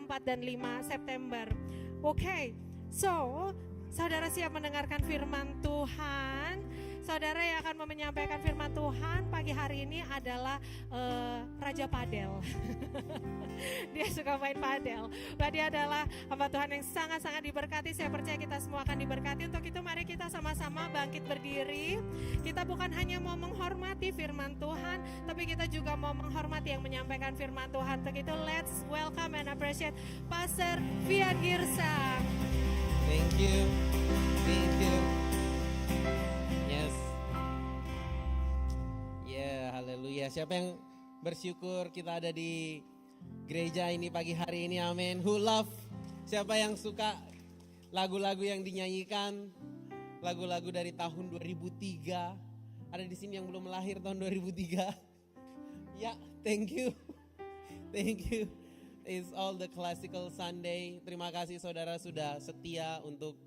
4 dan 5 September. Oke, so saudara siap mendengarkan firman Tuhan? Saudara yang akan menyampaikan firman Tuhan pagi hari ini adalah Raja Padel. Dia suka main padel. Dia adalah hamba Tuhan yang sangat-sangat diberkati. Saya percaya kita semua akan diberkati. Untuk itu mari kita sama-sama bangkit berdiri. Kita bukan hanya mau menghormati firman Tuhan, tapi kita juga mau menghormati yang menyampaikan firman Tuhan. Untuk itu let's welcome and appreciate Pastor Fian Girsang. Thank you. Thank you. Yes. Yeah, haleluya. Siapa yang bersyukur kita ada di gereja ini pagi hari ini, amin. Who love? Siapa yang suka lagu-lagu yang dinyanyikan? Lagu-lagu dari tahun 2003. Ada di sini yang belum lahir tahun 2003. Ya, thank you. Thank you. It's all the classical Sunday. Terima kasih saudara sudah setia untuk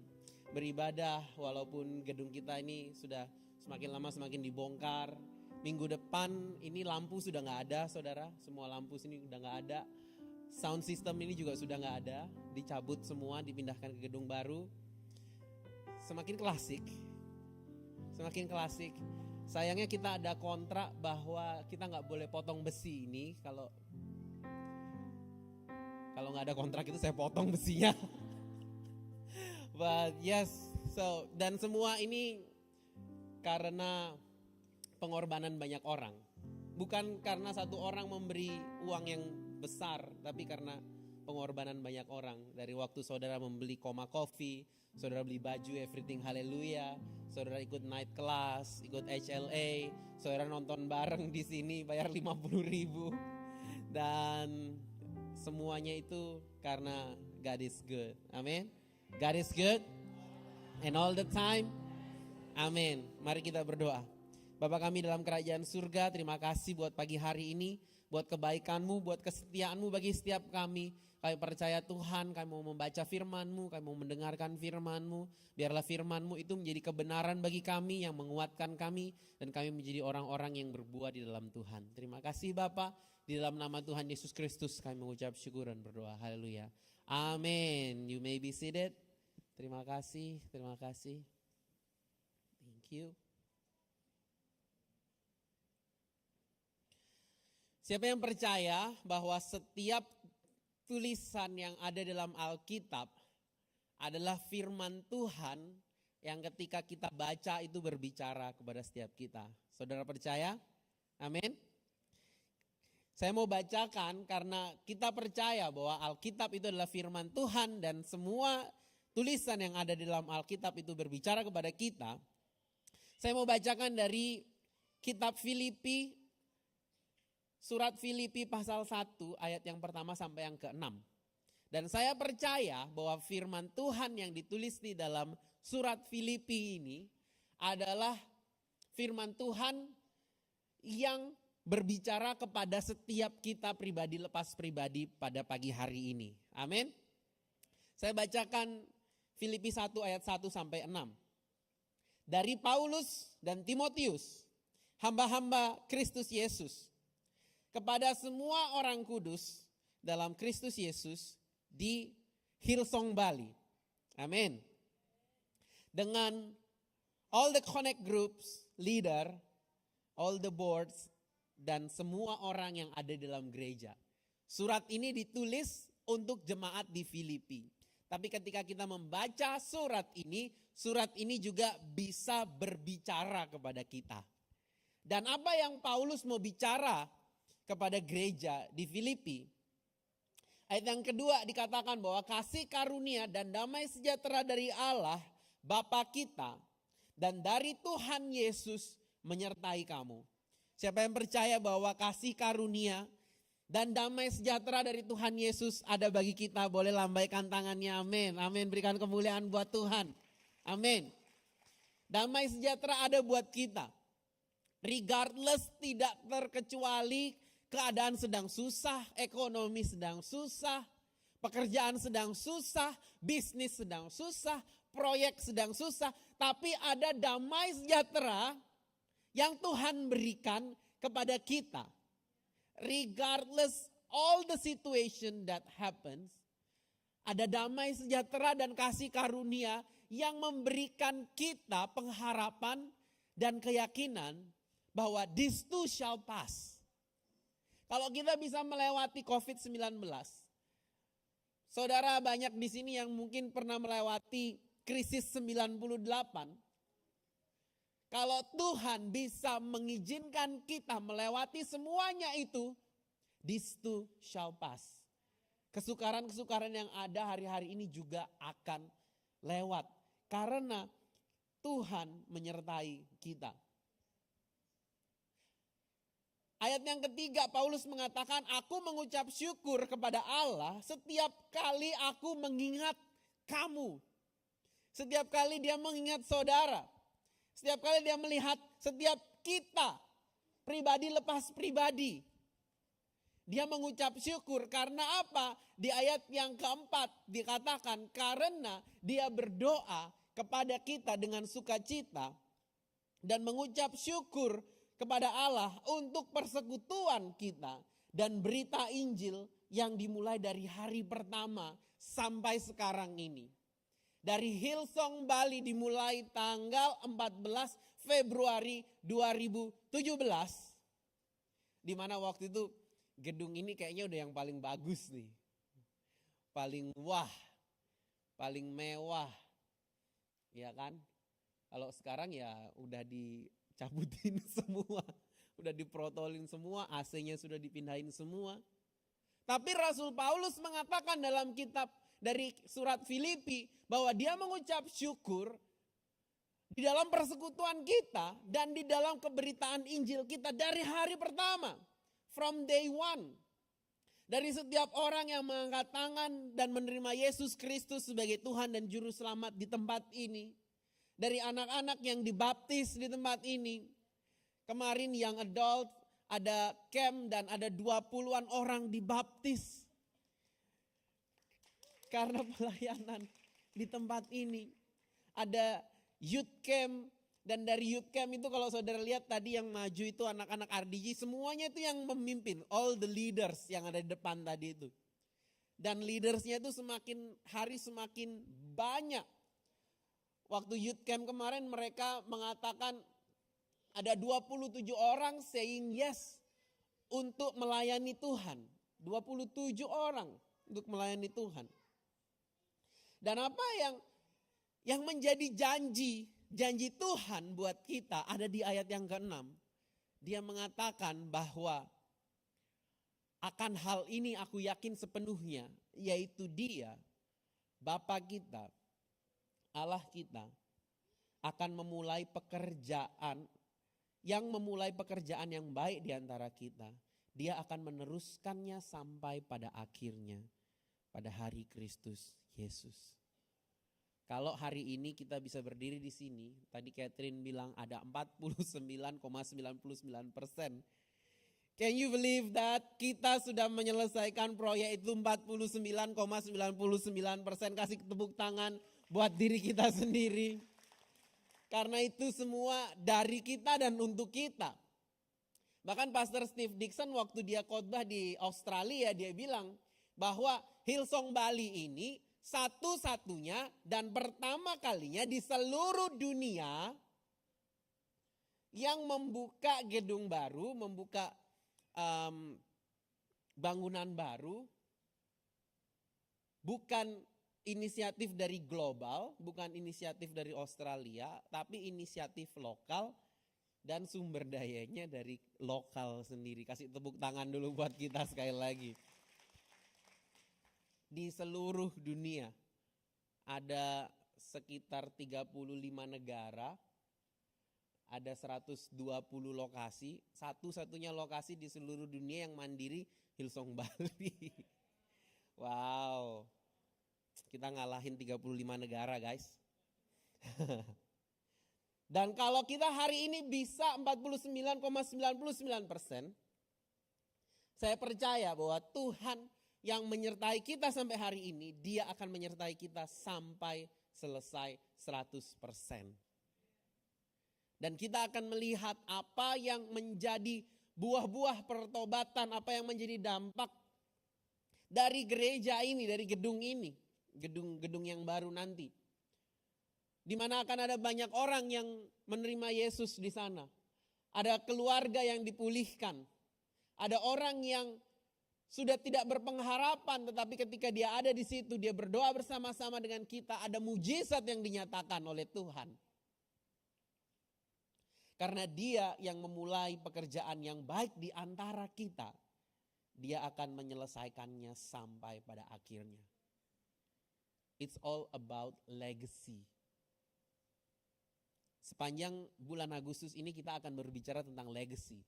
beribadah walaupun gedung kita ini sudah semakin lama semakin dibongkar. Minggu depan ini lampu sudah gak ada saudara. Semua lampu sini sudah gak ada. Sound system ini juga sudah gak ada. Dicabut semua, dipindahkan ke gedung baru. Semakin klasik. Semakin klasik. Sayangnya kita ada kontrak bahwa kita gak boleh potong besi ini. Kalau gak ada kontrak itu saya potong besinya. But yes, so dan semua ini karena pengorbanan banyak orang. Bukan karena satu orang memberi uang yang besar, tapi karena pengorbanan banyak orang. Dari waktu saudara membeli Koma Coffee, saudara beli baju Everything Hallelujah, saudara ikut night class, ikut HLA, saudara nonton bareng di sini bayar 50.000. Dan semuanya itu karena God is good. Amin. God is good and all the time. Amin. Mari kita berdoa. Bapa kami dalam kerajaan surga, terima kasih buat pagi hari ini, buat kebaikan-Mu, buat kesetiaan-Mu bagi setiap kami. Kami percaya Tuhan, kami mau membaca firman-Mu, kami mau mendengarkan firman-Mu. Biarlah firman-Mu itu menjadi kebenaran bagi kami, yang menguatkan kami, dan kami menjadi orang-orang yang berbuah di dalam Tuhan. Terima kasih Bapa, di dalam nama Tuhan Yesus Kristus kami mengucap syukur dan berdoa. Haleluya. Amin. You may be seated. Terima kasih, terima kasih. Thank you. Siapa yang percaya bahwa setiap tulisan yang ada dalam Alkitab adalah firman Tuhan yang ketika kita baca itu berbicara kepada setiap kita? Saudara percaya? Amin. Saya mau bacakan karena kita percaya bahwa Alkitab itu adalah firman Tuhan dan semua tulisan yang ada di dalam Alkitab itu berbicara kepada kita. Saya mau bacakan dari kitab Filipi, surat Filipi pasal 1 ayat yang pertama sampai yang ke-6. Dan saya percaya bahwa firman Tuhan yang ditulis di dalam surat Filipi ini adalah firman Tuhan yang berbicara kepada setiap kita pribadi lepas pribadi pada pagi hari ini. Amin. Saya bacakan Filipi 1 ayat 1 sampai 6. Dari Paulus dan Timotius, hamba-hamba Kristus Yesus, kepada semua orang kudus dalam Kristus Yesus di Hillsong Bali. Amin. Dengan all the connect groups, leader, all the boards, dan semua orang yang ada dalam gereja. Surat ini ditulis untuk jemaat di Filipi. Tapi ketika kita membaca surat ini juga bisa berbicara kepada kita. Dan apa yang Paulus mau bicara kepada gereja di Filipi? Ayat yang kedua dikatakan bahwa kasih karunia dan damai sejahtera dari Allah Bapa kita dan dari Tuhan Yesus menyertai kamu. Siapa yang percaya bahwa kasih karunia dan damai sejahtera dari Tuhan Yesus ada bagi kita, boleh lambaikan tangannya, amin. Amin, berikan kemuliaan buat Tuhan. Amin. Damai sejahtera ada buat kita. Regardless, tidak terkecuali keadaan sedang susah, ekonomi sedang susah, pekerjaan sedang susah, bisnis sedang susah, proyek sedang susah. Tapi ada damai sejahtera yang Tuhan berikan kepada kita. Regardless all the situation that happens, Ada damai sejahtera dan kasih karunia yang memberikan kita pengharapan dan keyakinan bahwa this too shall pass. Kalau kita bisa melewati COVID-19, saudara banyak di sini yang mungkin pernah melewati krisis 98. Kalau Tuhan bisa mengizinkan kita melewati semuanya itu, this too shall pass. Kesukaran-kesukaran yang ada hari-hari ini juga akan lewat. Karena Tuhan menyertai kita. Ayat yang ketiga, Paulus mengatakan, aku mengucap syukur kepada Allah setiap kali aku mengingat kamu. Setiap kali dia mengingat saudara. Setiap kali dia melihat setiap kita, pribadi lepas pribadi. Dia mengucap syukur karena apa? Di ayat yang keempat dikatakan karena dia berdoa kepada kita dengan sukacita dan mengucap syukur kepada Allah untuk persekutuan kita dan berita Injil yang dimulai dari hari pertama sampai sekarang ini. Dari Hillsong Bali dimulai tanggal 14 Februari 2017, di mana waktu itu gedung ini kayaknya udah yang paling bagus nih. Paling wah, paling mewah. Ya kan? Kalau sekarang ya udah dicabutin semua. Udah diprotolin semua, AC-nya sudah dipindahin semua. Tapi Rasul Paulus mengatakan dalam kitab dari surat Filipi bahwa dia mengucap syukur di dalam persekutuan kita dan di dalam keberitaan Injil kita dari hari pertama. From day one. Dari setiap orang yang mengangkat tangan dan menerima Yesus Kristus sebagai Tuhan dan Juru Selamat di tempat ini. Dari anak-anak yang dibaptis di tempat ini. Kemarin yang adult ada camp dan ada 20-an orang dibaptis. Karena pelayanan di tempat ini. Ada youth camp. Dan dari youth camp itu kalau saudara lihat tadi yang maju itu anak-anak RDG, semuanya itu yang memimpin. All the leaders yang ada di depan tadi itu. Dan leadersnya itu semakin hari semakin banyak. Waktu youth camp kemarin mereka mengatakan ada 27 orang saying yes untuk melayani Tuhan. 27 orang untuk melayani Tuhan. Dan apa yang menjadi janji Tuhan buat kita ada di ayat yang ke-6. Dia mengatakan bahwa akan hal ini aku yakin sepenuhnya, yaitu Dia, Bapa kita, Allah kita, akan memulai pekerjaan yang baik di antara kita. Dia akan meneruskannya sampai pada akhirnya, pada hari Kristus Yesus. Kalau hari ini kita bisa berdiri di sini, tadi Catherine bilang ada 49,99%. Can you believe that kita sudah menyelesaikan proyek itu 49,99%. Kasih tepuk tangan buat diri kita sendiri. Karena itu semua dari kita dan untuk kita. Bahkan Pastor Steve Dixon waktu dia khotbah di Australia, dia bilang bahwa Hillsong Bali ini satu-satunya dan pertama kalinya di seluruh dunia yang membuka gedung baru, membuka bangunan baru, bukan inisiatif dari global, bukan inisiatif dari Australia, tapi inisiatif lokal dan sumber dayanya dari lokal sendiri. Kasih tepuk tangan dulu buat kita sekali lagi. Di seluruh dunia ada sekitar 35 negara, ada 120 lokasi, satu-satunya lokasi di seluruh dunia yang mandiri Hillsong Bali. Wow, kita ngalahin 35 negara guys. Dan kalau kita hari ini bisa 49,99%, saya percaya bahwa Tuhan yang menyertai kita sampai hari ini, Dia akan menyertai kita sampai selesai 100%. Dan kita akan melihat apa yang menjadi buah-buah pertobatan, apa yang menjadi dampak dari gereja ini, dari gedung ini. gedung yang baru nanti. Di mana akan ada banyak orang yang menerima Yesus di sana. Ada keluarga yang dipulihkan. Ada orang yang sudah tidak berpengharapan, tetapi ketika dia ada di situ, dia berdoa bersama-sama dengan kita, ada mujizat yang dinyatakan oleh Tuhan. Karena dia yang memulai pekerjaan yang baik di antara kita, dia akan menyelesaikannya sampai pada akhirnya. It's all about legacy. Sepanjang bulan Agustus ini kita akan berbicara tentang legacy.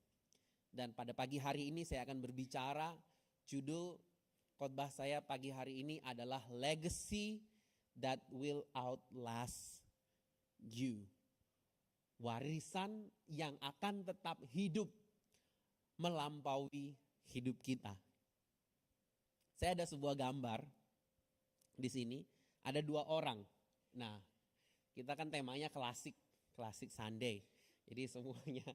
Dan pada pagi hari ini saya akan berbicara, judul khotbah saya pagi hari ini adalah Legacy that will outlast you. Warisan yang akan tetap hidup melampaui hidup kita. Saya ada sebuah gambar di sini, ada 2 orang. Nah, kita kan temanya klasik Sunday. Jadi semuanya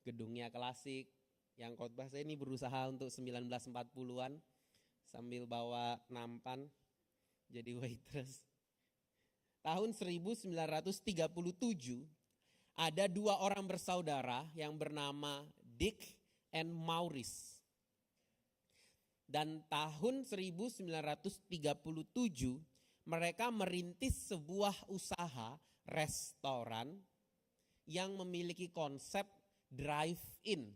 gedungnya klasik. Yang khotbah saya ini berusaha untuk 1940-an sambil bawa nampan jadi waitress. Tahun 1937 ada 2 orang bersaudara yang bernama Dick and Maurice. Dan tahun 1937 mereka merintis sebuah usaha restoran yang memiliki konsep drive-in.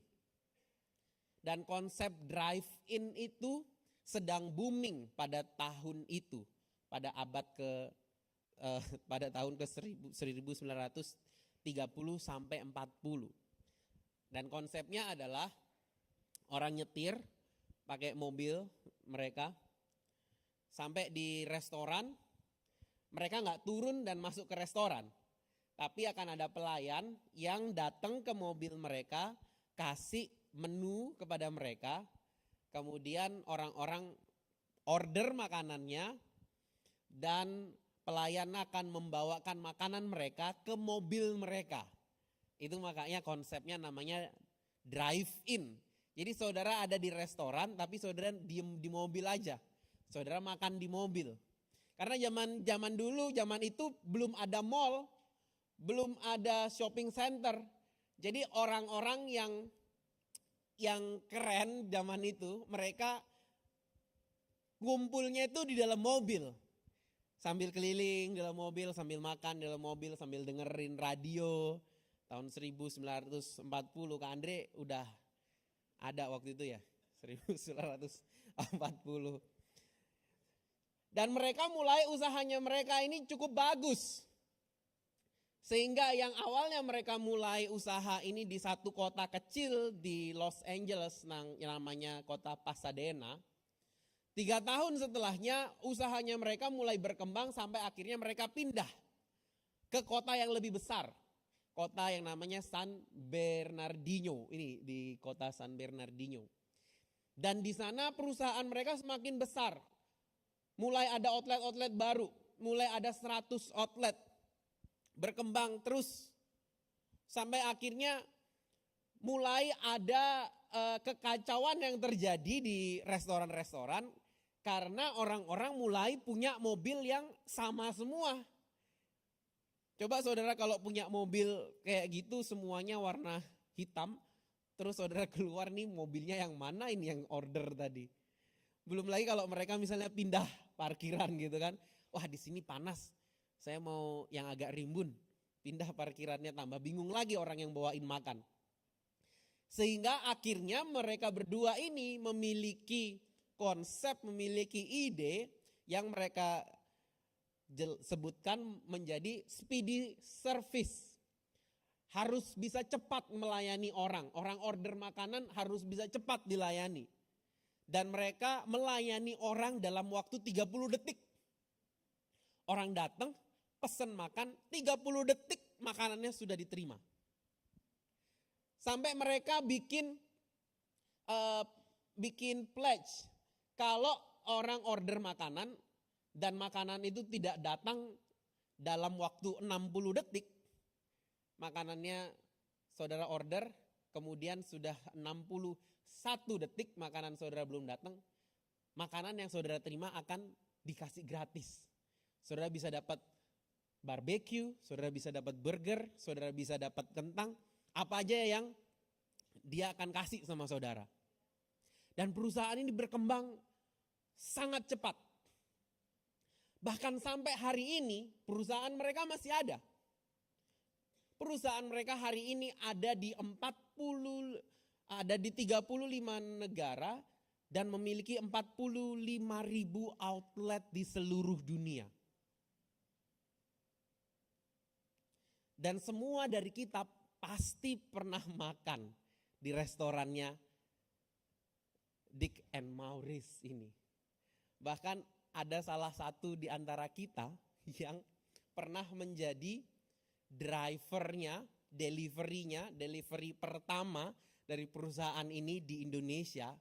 Dan konsep drive-in itu sedang booming pada tahun itu, pada abad pada tahun ke 1930 sampai 40. Dan konsepnya adalah orang nyetir pakai mobil mereka sampai di restoran, mereka nggak turun dan masuk ke restoran, tapi akan ada pelayan yang datang ke mobil mereka, kasih menu kepada mereka, kemudian orang-orang order makanannya, dan pelayan akan membawakan makanan mereka ke mobil mereka. Itu makanya konsepnya namanya drive-in. Jadi saudara ada di restoran, tapi saudara diem di mobil aja. Saudara makan di mobil. Karena zaman dulu, zaman itu belum ada mall, belum ada shopping center. Jadi orang-orang yang keren zaman itu, mereka ngumpulnya itu di dalam mobil. Sambil keliling dalam mobil, sambil makan dalam mobil, sambil dengerin radio. Tahun 1940, Kak Andre udah ada waktu itu ya, 1940. Dan mereka mulai usahanya mereka ini cukup bagus. Sehingga yang awalnya mereka mulai usaha ini di satu kota kecil di Los Angeles, namanya kota Pasadena. 3 tahun setelahnya usahanya mereka mulai berkembang sampai akhirnya mereka pindah ke kota yang lebih besar. Kota yang namanya San Bernardino, ini di kota San Bernardino. Dan di sana perusahaan mereka semakin besar. Mulai ada outlet-outlet baru, mulai ada 100 outlet. Berkembang terus sampai akhirnya mulai ada kekacauan yang terjadi di restoran-restoran karena orang-orang mulai punya mobil yang sama semua. Coba saudara kalau punya mobil kayak gitu semuanya warna hitam, terus saudara keluar nih mobilnya yang mana ini yang order tadi. Belum lagi kalau mereka misalnya pindah parkiran gitu kan, wah di sini panas. Saya mau yang agak rimbun, pindah parkirannya, tambah bingung lagi orang yang bawain makan. Sehingga akhirnya mereka berdua ini memiliki konsep, memiliki ide yang mereka sebutkan menjadi speedy service. Harus bisa cepat melayani orang. Orang order makanan harus bisa cepat dilayani. Dan mereka melayani orang dalam waktu 30 detik. Orang datang, pesan makan, 30 detik makanannya sudah diterima. Sampai mereka bikin pledge. Kalau orang order makanan dan makanan itu tidak datang dalam waktu 60 detik, makanannya saudara order, kemudian sudah 61 detik makanan saudara belum datang, makanan yang saudara terima akan dikasih gratis. Saudara bisa dapat barbecue, saudara bisa dapat burger, saudara bisa dapat kentang, apa aja yang dia akan kasih sama saudara. Dan perusahaan ini berkembang sangat cepat. Bahkan sampai hari ini perusahaan mereka masih ada. Perusahaan mereka hari ini ada di 35 negara dan memiliki 45.000 outlet di seluruh dunia. Dan semua dari kita pasti pernah makan di restorannya Dick and Maurice ini. Bahkan ada salah satu di antara kita yang pernah menjadi drivernya, delivery pertama dari perusahaan ini di Indonesia.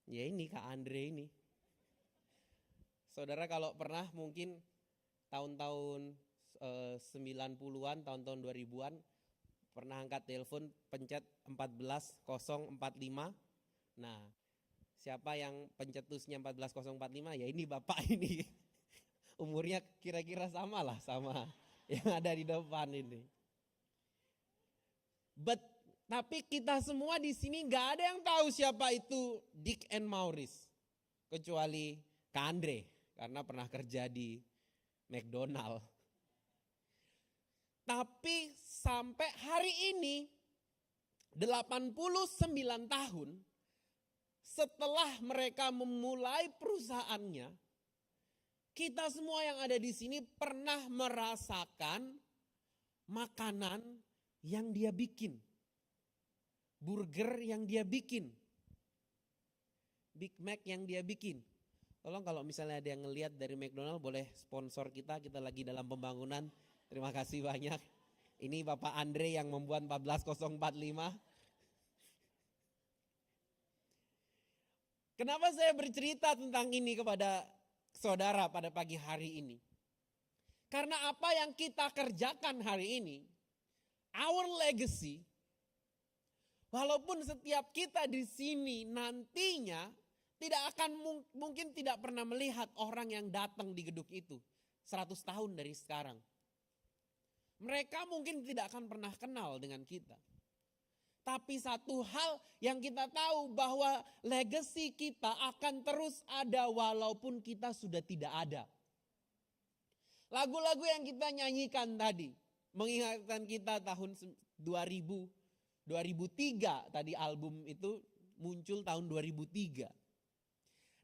Ya ini Kak Andre ini. Saudara kalau pernah mungkin tahun-tahun 90-an, tahun-tahun 2000-an pernah angkat telepon pencet 14045. Nah, siapa yang pencetusnya 14045? Ya ini Bapak ini. Umurnya kira-kira sama lah sama yang ada di depan ini. Tapi kita semua di sini nggak ada yang tahu siapa itu Dick and Maurice kecuali Kak Andre karena pernah kerja di McDonald. Tapi sampai hari ini 89 tahun setelah mereka memulai perusahaannya, kita semua yang ada di sini pernah merasakan makanan yang dia bikin. Burger yang dia bikin. Big Mac yang dia bikin. Tolong kalau misalnya ada yang ngelihat dari McDonald boleh sponsor kita lagi dalam pembangunan. Terima kasih banyak. Ini Bapak Andre yang membuat 14045. Kenapa saya bercerita tentang ini kepada saudara pada pagi hari ini? Karena apa yang kita kerjakan hari ini, our legacy, walaupun setiap kita di sini nantinya mungkin tidak pernah melihat orang yang datang di gedung itu 100 tahun dari sekarang. Mereka mungkin tidak akan pernah kenal dengan kita. Tapi satu hal yang kita tahu bahwa legacy kita akan terus ada walaupun kita sudah tidak ada. Lagu-lagu yang kita nyanyikan tadi mengingatkan kita tahun 2003 tadi album itu muncul tahun 2003.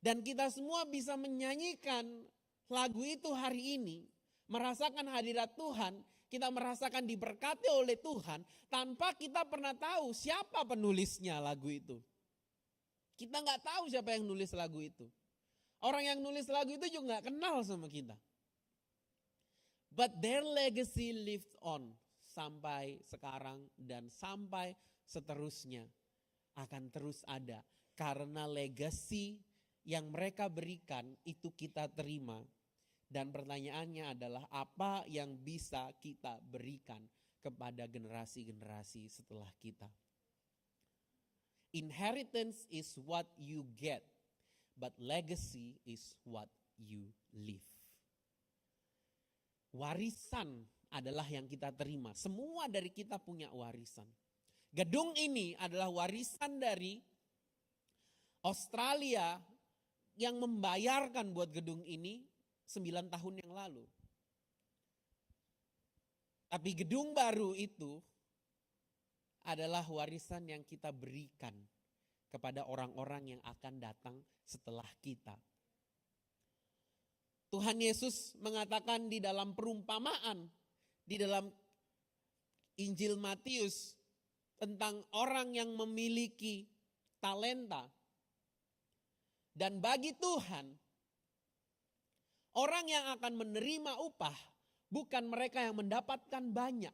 Dan kita semua bisa menyanyikan lagu itu hari ini, merasakan hadirat Tuhan, kita merasakan diberkati oleh Tuhan tanpa kita pernah tahu siapa penulisnya lagu itu. Kita nggak tahu siapa yang nulis lagu itu. Orang yang nulis lagu itu juga nggak kenal sama kita. But their legacy lives on sampai sekarang dan sampai seterusnya akan terus ada. Karena legacy yang mereka berikan itu kita terima. Dan pertanyaannya adalah apa yang bisa kita berikan kepada generasi-generasi setelah kita. Inheritance is what you get, but legacy is what you live. Warisan adalah yang kita terima. Semua dari kita punya warisan. Gedung ini adalah warisan dari Australia yang membayarkan buat gedung ini 9 tahun yang lalu. Tapi gedung baru itu adalah warisan yang kita berikan kepada orang-orang yang akan datang setelah kita. Tuhan Yesus mengatakan di dalam perumpamaan, di dalam Injil Matius tentang orang yang memiliki talenta. Dan bagi Tuhan, orang yang akan menerima upah bukan mereka yang mendapatkan banyak,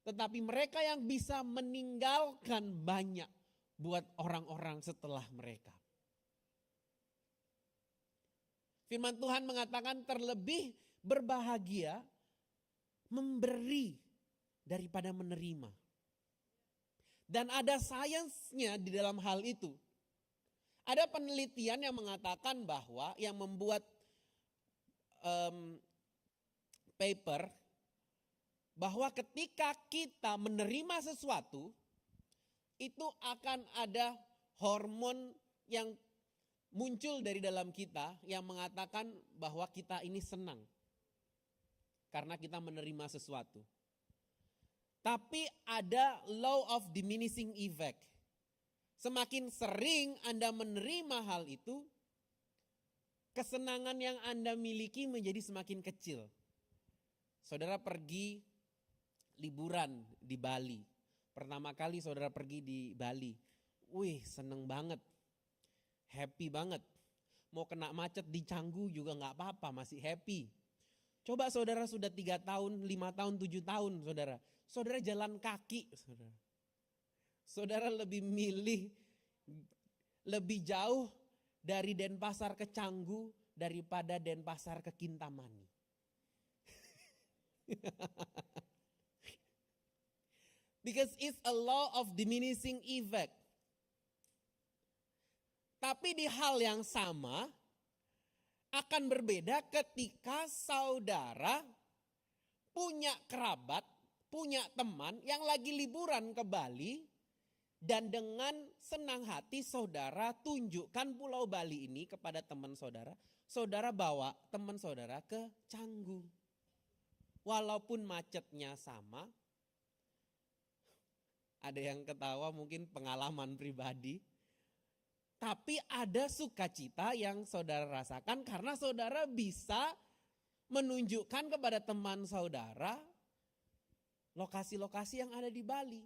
tetapi mereka yang bisa meninggalkan banyak buat orang-orang setelah mereka. Firman Tuhan mengatakan terlebih berbahagia memberi daripada menerima. Dan ada sainsnya di dalam hal itu. Ada penelitian yang mengatakan bahwa yang membuat paper bahwa ketika kita menerima sesuatu, itu akan ada hormon yang muncul dari dalam kita yang mengatakan bahwa kita ini senang karena kita menerima sesuatu. Tapi ada law of diminishing effect. Semakin sering Anda menerima hal itu, kesenangan yang Anda miliki menjadi semakin kecil. Saudara pergi liburan di Bali. Pertama kali saudara pergi di Bali. Wih, seneng banget. Happy banget. Mau kena macet di Canggu juga gak apa-apa, masih happy. Coba saudara sudah 3 tahun, 5 tahun, 7 tahun saudara. Saudara jalan kaki saudara. Saudara lebih milih lebih jauh dari Denpasar ke Canggu daripada Denpasar ke Kintamani. Because it's a law of diminishing effect. Tapi di hal yang sama akan berbeda ketika saudara punya kerabat, punya teman yang lagi liburan ke Bali dan dengan senang hati saudara tunjukkan Pulau Bali ini kepada teman saudara. Saudara bawa teman saudara ke Canggu. Walaupun macetnya sama, ada yang ketawa mungkin pengalaman pribadi. Tapi ada sukacita yang saudara rasakan karena saudara bisa menunjukkan kepada teman saudara lokasi-lokasi yang ada di Bali.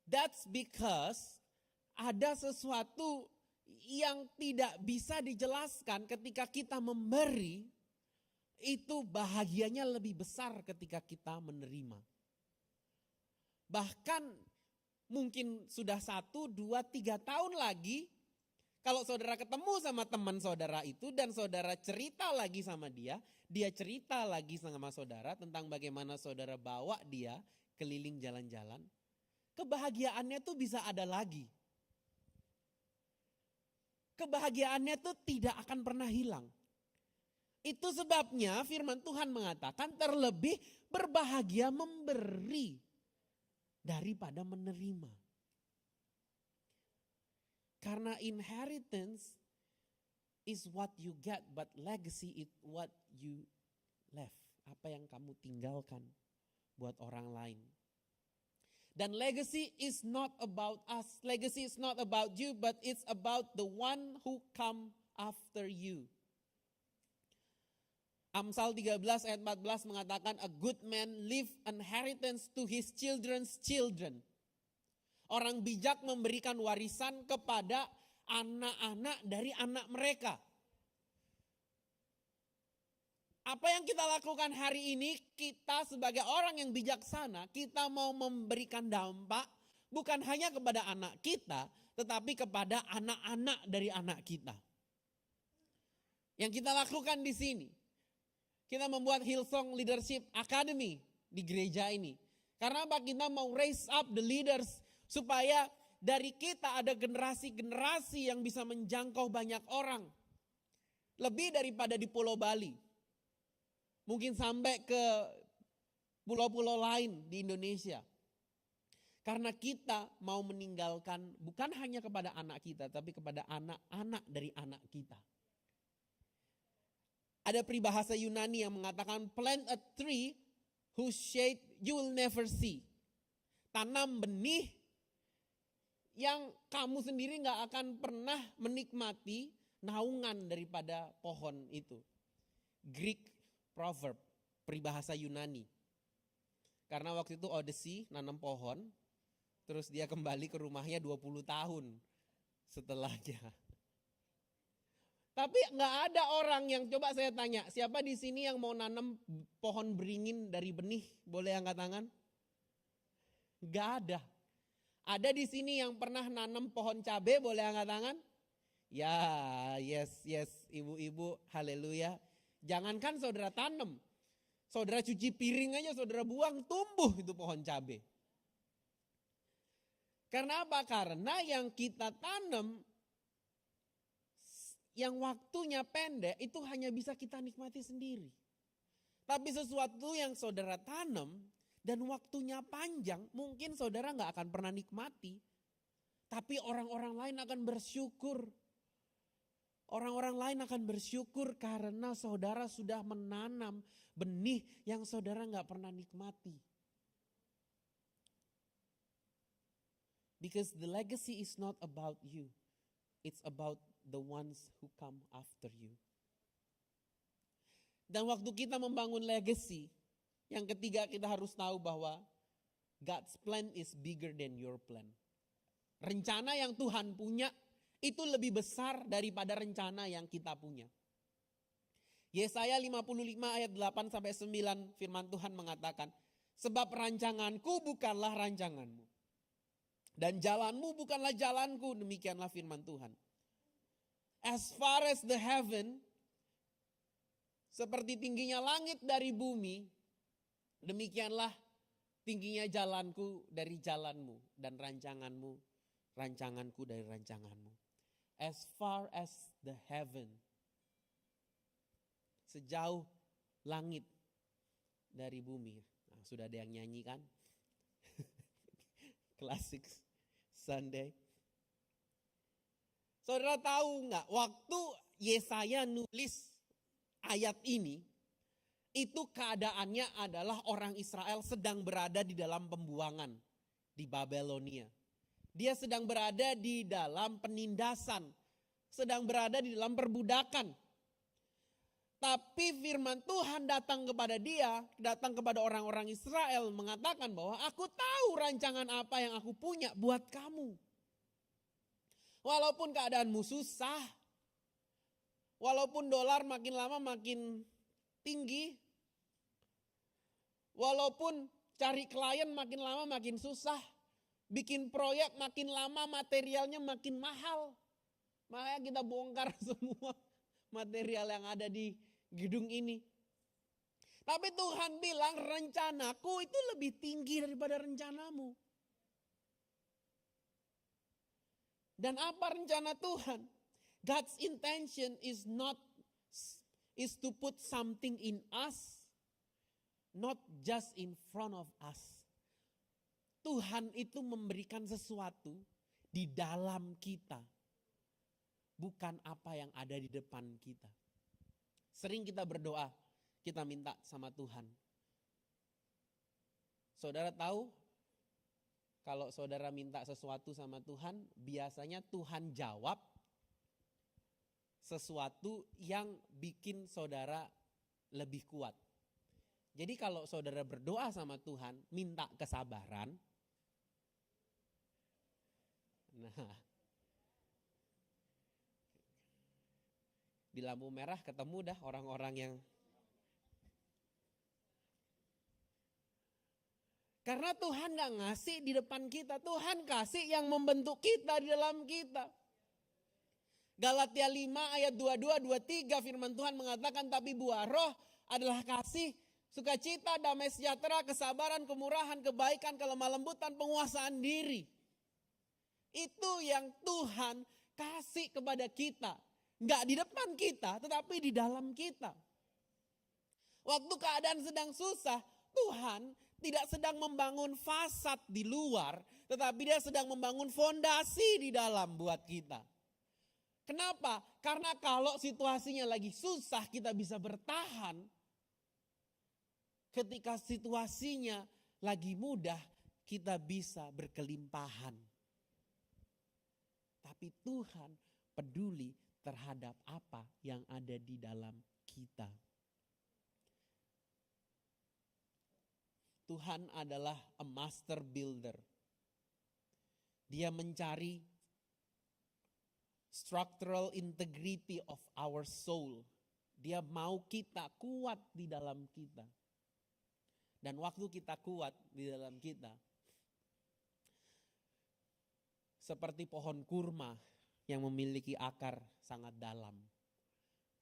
That's because ada sesuatu yang tidak bisa dijelaskan ketika kita memberi, itu bahagianya lebih besar ketika kita menerima. Bahkan mungkin sudah 1, 2, 3 tahun lagi, kalau saudara ketemu sama teman saudara itu dan saudara cerita lagi sama dia cerita lagi sama saudara tentang bagaimana saudara bawa dia keliling jalan-jalan, kebahagiaannya tuh bisa ada lagi. Kebahagiaannya tuh tidak akan pernah hilang. Itu sebabnya firman Tuhan mengatakan terlebih berbahagia memberi daripada menerima. Karena inheritance is what you get, but legacy is what you left. Apa yang kamu tinggalkan buat orang lain. Dan legacy is not about us. Legacy is not about you, but it's about the one who come after you. Amsal 13 ayat 14 mengatakan, a good man leave inheritance to his children's children. Orang bijak memberikan warisan kepada anak-anak dari anak mereka. Apa yang kita lakukan hari ini, kita sebagai orang yang bijaksana, kita mau memberikan dampak bukan hanya kepada anak kita, tetapi kepada anak-anak dari anak kita. Yang kita lakukan di sini, kita membuat Hillsong Leadership Academy di gereja ini. Karena apa? Kita mau raise up the leaders supaya dari kita ada generasi-generasi yang bisa menjangkau banyak orang. Lebih daripada di Pulau Bali. Mungkin sampai ke pulau-pulau lain di Indonesia. Karena kita mau meninggalkan bukan hanya kepada anak kita, tapi kepada anak-anak dari anak kita. Ada peribahasa Yunani yang mengatakan plant a tree whose shade you will never see. Tanam benih yang kamu sendiri gak akan pernah menikmati naungan daripada pohon itu. Greek proverb, peribahasa Yunani. Karena waktu itu Odyssey nanam pohon, terus dia kembali ke rumahnya 20 tahun setelahnya. Tapi gak ada orang yang, coba saya tanya, siapa di sini yang mau nanam pohon beringin dari benih? Boleh angkat tangan? Gak ada. Ada di sini yang pernah nanam pohon cabai? Boleh angkat tangan? Ya, yes, ibu-ibu, haleluya. Jangankan saudara tanam, saudara cuci piring aja, saudara buang, tumbuh itu pohon cabai. Karena apa? Karena yang kita tanam, yang waktunya pendek itu hanya bisa kita nikmati sendiri. Tapi sesuatu yang saudara tanam dan waktunya panjang, mungkin saudara gak akan pernah nikmati. Tapi orang-orang lain akan bersyukur. Orang-orang lain akan bersyukur karena saudara sudah menanam benih yang saudara gak pernah nikmati. Because the legacy is not about you. It's about the ones who come after you. Dan waktu kita membangun legacy, yang ketiga kita harus tahu bahwa God's plan is bigger than your plan. Rencana yang Tuhan punya itu lebih besar daripada rencana yang kita punya. Yesaya 55 ayat 8 sampai 9 firman Tuhan mengatakan, sebab rancanganku bukanlah rancanganmu. Dan jalanmu bukanlah jalanku, demikianlah firman Tuhan. As far as the heaven, seperti tingginya langit dari bumi, demikianlah tingginya jalanku dari jalanmu dan rancanganku dari rancanganmu. As far as the heaven, sejauh langit dari bumi. Nah, sudah ada yang nyanyi kan? Klasik Sunday. Saudara tahu nggak, waktu Yesaya nulis ayat ini, itu keadaannya adalah orang Israel sedang berada di dalam pembuangan di Babelonia. Dia sedang berada di dalam penindasan, sedang berada di dalam perbudakan. Tapi firman Tuhan datang kepada dia, datang kepada orang-orang Israel mengatakan bahwa aku tahu rancangan apa yang aku punya buat kamu. Walaupun keadaanmu susah, walaupun dolar makin lama makin tinggi, walaupun cari klien makin lama makin susah, bikin proyek makin lama materialnya makin mahal. Makanya kita bongkar semua material yang ada di gedung ini. Tapi Tuhan bilang rencanaku itu lebih tinggi daripada rencanamu. Dan apa rencana Tuhan? God's intention is to put something in us, not just in front of us. Tuhan itu memberikan sesuatu di dalam kita, bukan apa yang ada di depan kita. Sering kita berdoa, kita minta sama Tuhan. Saudara tahu, kalau saudara minta sesuatu sama Tuhan, biasanya Tuhan jawab sesuatu yang bikin saudara lebih kuat. Jadi kalau saudara berdoa sama Tuhan, minta kesabaran. Nah, di lampu merah ketemu dah orang-orang yang. Karena Tuhan gak ngasih di depan kita, Tuhan kasih yang membentuk kita di dalam kita. Galatia 5 ayat 22-23 firman Tuhan mengatakan, tapi buah roh adalah kasih, sukacita, damai sejahtera, kesabaran, kemurahan, kebaikan, kelemah lembutan, penguasaan diri. Itu yang Tuhan kasih kepada kita. Gak di depan kita, tetapi di dalam kita. Waktu keadaan sedang susah, Tuhan tidak sedang membangun fasad di luar, tetapi dia sedang membangun fondasi di dalam buat kita. Kenapa? Karena kalau situasinya lagi susah kita bisa bertahan. Ketika situasinya lagi mudah kita bisa berkelimpahan. Tapi Tuhan peduli terhadap apa yang ada di dalam kita. Tuhan adalah a master builder. Dia mencari structural integrity of our soul. Dia mau kita kuat di dalam kita. Dan waktu kita kuat di dalam kita, seperti pohon kurma yang memiliki akar sangat dalam.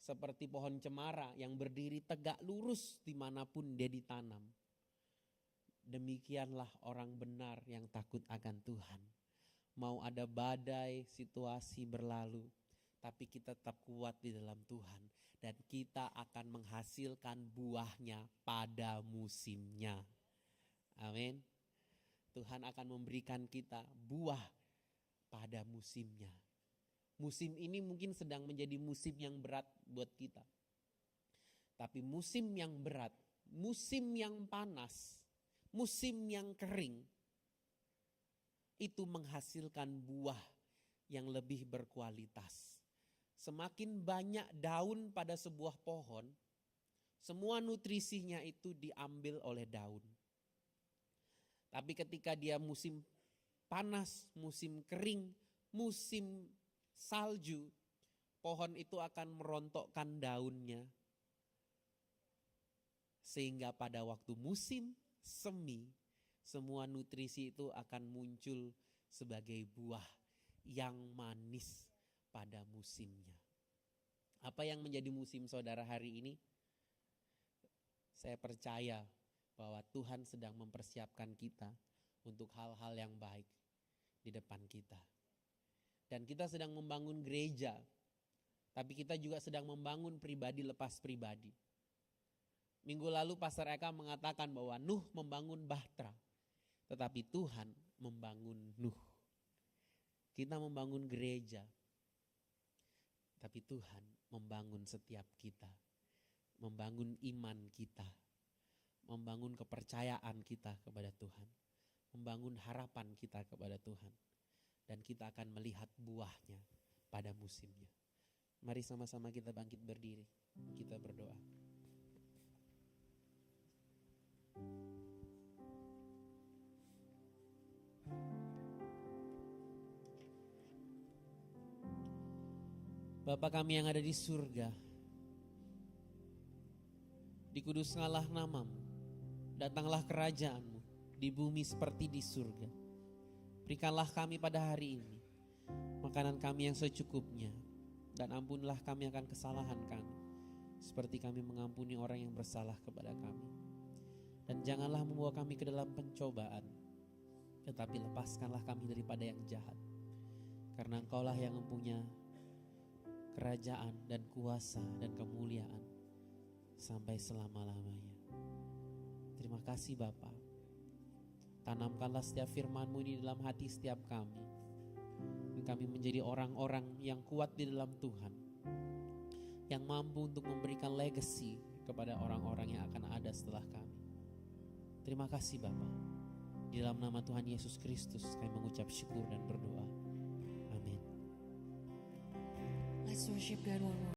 Seperti pohon cemara yang berdiri tegak lurus dimanapun dia ditanam. Demikianlah orang benar yang takut akan Tuhan. Mau ada badai, situasi berlalu, tapi kita tetap kuat di dalam Tuhan. Dan kita akan menghasilkan buahnya pada musimnya. Amin. Tuhan akan memberikan kita buah pada musimnya. Musim ini mungkin sedang menjadi musim yang berat buat kita. Tapi musim yang berat, musim yang panas, musim yang kering, itu menghasilkan buah yang lebih berkualitas. Semakin banyak daun pada sebuah pohon, semua nutrisinya itu diambil oleh daun. Tapi ketika dia musim panas, musim kering, musim salju, pohon itu akan merontokkan daunnya. Sehingga pada waktu musim semi, semua nutrisi itu akan muncul sebagai buah yang manis pada musimnya. Apa yang menjadi musim saudara hari ini? Saya percaya bahwa Tuhan sedang mempersiapkan kita untuk hal-hal yang baik di depan kita. Dan kita sedang membangun gereja, tapi kita juga sedang membangun pribadi lepas pribadi. Minggu lalu Pastor Eka mengatakan bahwa Nuh membangun Bahtera, tetapi Tuhan membangun Nuh. Kita membangun gereja, tapi Tuhan membangun setiap kita. Membangun iman kita. Membangun kepercayaan kita kepada Tuhan. Membangun harapan kita kepada Tuhan. Dan kita akan melihat buahnya pada musimnya. Mari sama-sama kita bangkit berdiri. Kita berdoa. Bapa kami yang ada di surga, dikuduskanlah namamu, datanglah kerajaanmu di bumi seperti di surga. Berikanlah kami pada hari ini makanan kami yang secukupnya, dan ampunilah kami akan kesalahan kami, seperti kami mengampuni orang yang bersalah kepada kami. Dan janganlah membawa kami ke dalam pencobaan, tetapi lepaskanlah kami daripada yang jahat. Karena Engkaulah yang mempunyai kerajaan dan kuasa dan kemuliaan sampai selama-lamanya. Terima kasih Bapa. Tanamkanlah setiap firman-Mu ini dalam hati setiap kami. Dan kami menjadi orang-orang yang kuat di dalam Tuhan, yang mampu untuk memberikan legacy kepada orang-orang yang akan ada setelah kami. Terima kasih Bapa. Di dalam nama Tuhan Yesus Kristus kami mengucap syukur dan berdoa. Amin. Let's worship God one more.